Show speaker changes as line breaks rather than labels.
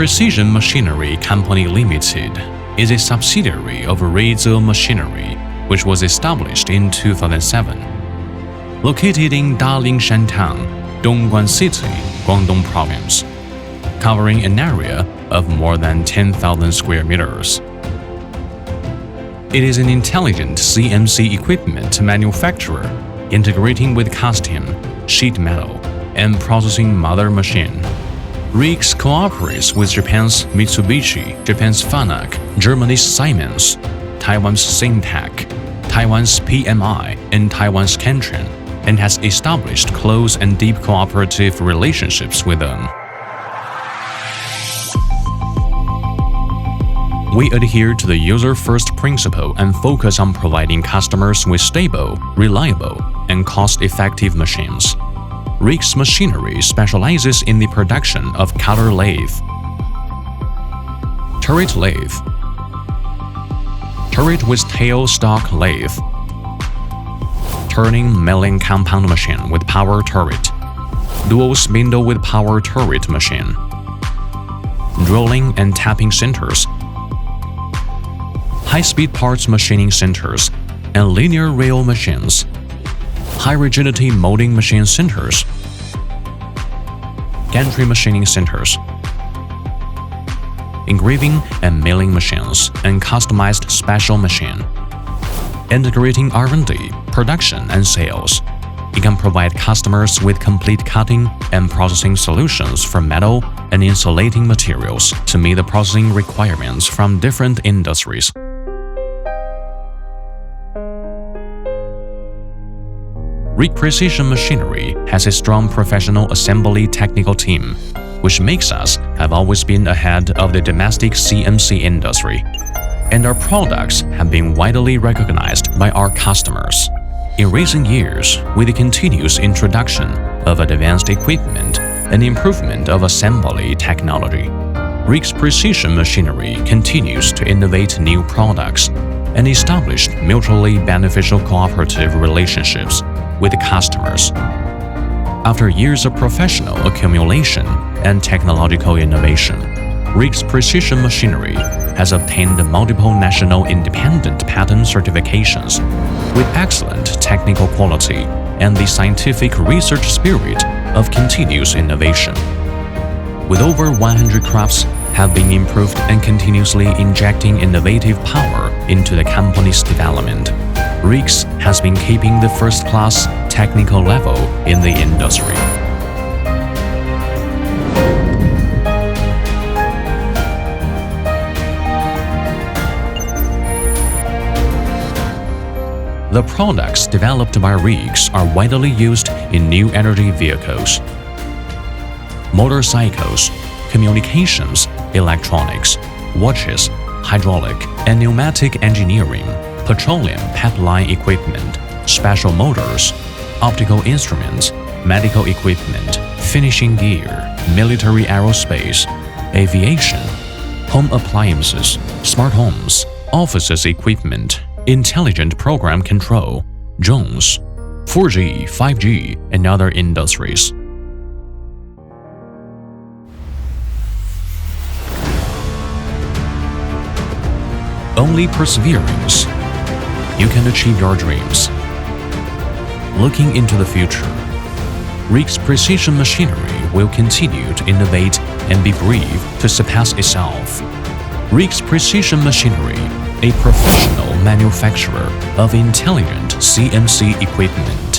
Precision Machinery Company Limited is a subsidiary of Ruize Machinery, which was established in 2007. Located in Dalingshan Town, Dongguan City, Guangdong Province, covering an area of more than 10,000 square meters. It is an intelligent CNC equipment manufacturer integrating with casting, sheet metal, and processing mother machine. Ruize cooperates with Japan's Mitsubishi, Japan's Fanuc, Germany's Siemens, Taiwan's Syntec, Taiwan's PMI, and Taiwan's Kentron, and has established close and deep cooperative relationships with them. We adhere to the user-first principle and focus on providing customers with stable, reliable, and cost-effective machines. Ruize Machinery specializes in the production of color lathe, turret lathe, turret with tailstock lathe, turning milling compound machine with power turret, dual spindle with power turret machine, drilling and tapping centers, high-speed parts machining centers, and linear rail machines, high-rigidity molding machine centers, gantry machining centers, engraving and milling machines, and customized special machine. Integrating R&D, production, and sales, it can provide customers with complete cutting and processing solutions for metal and insulating materials to meet the processing requirements from different industries. Ruize Precision Machinery has a strong professional assembly technical team, which makes us have always been ahead of the domestic CNC industry, and our products have been widely recognized by our customers. In recent years, with the continuous introduction of advanced equipment and improvement of assembly technology, Ruize Precision Machinery continues to innovate new products and establish mutually beneficial cooperative relationships with customers. After years of professional accumulation and technological innovation, Ruize Precision Machinery has obtained multiple national independent patent certifications with excellent technical quality and the scientific research spirit of continuous innovation. With over 100 crafts have been improved and continuously injecting innovative power into the company's development, Ruize has been keeping the first-class technical level in the industry. The products developed by Ruize are widely used in new energy vehicles, motorcycles, communications, electronics, watches, hydraulic and pneumatic engineering, petroleum pipeline equipment, special motors, optical instruments, medical equipment, finishing gear, military aerospace, aviation, home appliances, smart homes, offices equipment, intelligent program control, drones, 4G, 5G, and other industries. Only perseverance, you can achieve your dreams. Looking into the future, Ruize Precision Machinery will continue to innovate and be brave to surpass itself. Ruize Precision Machinery, a professional manufacturer of intelligent CNC equipment.